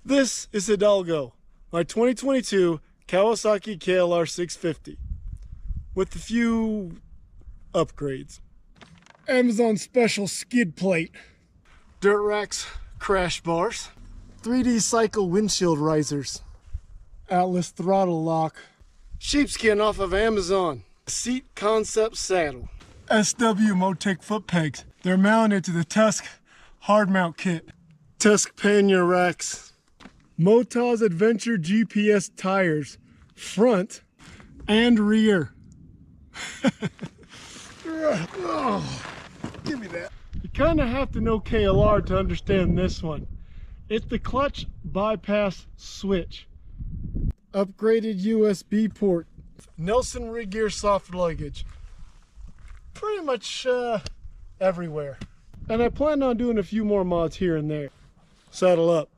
This is Hidalgo, my 2022 Kawasaki KLR 650, with a few upgrades. Amazon special skid plate, dirt racks, crash bars, 3D cycle windshield risers, Atlas throttle lock, sheepskin off of Amazon, seat concept saddle, SW Motec foot pegs. They're mounted to the Tusk hard mount kit, Tusk pannier racks, Motaz Adventure GPS tires, front and rear. Oh, give me that. You kind of have to know KLR to understand this one. It's the clutch bypass switch. Upgraded USB port. Nelson rig gear soft luggage. Pretty much everywhere. And I plan on doing a few more mods here and there. Saddle up.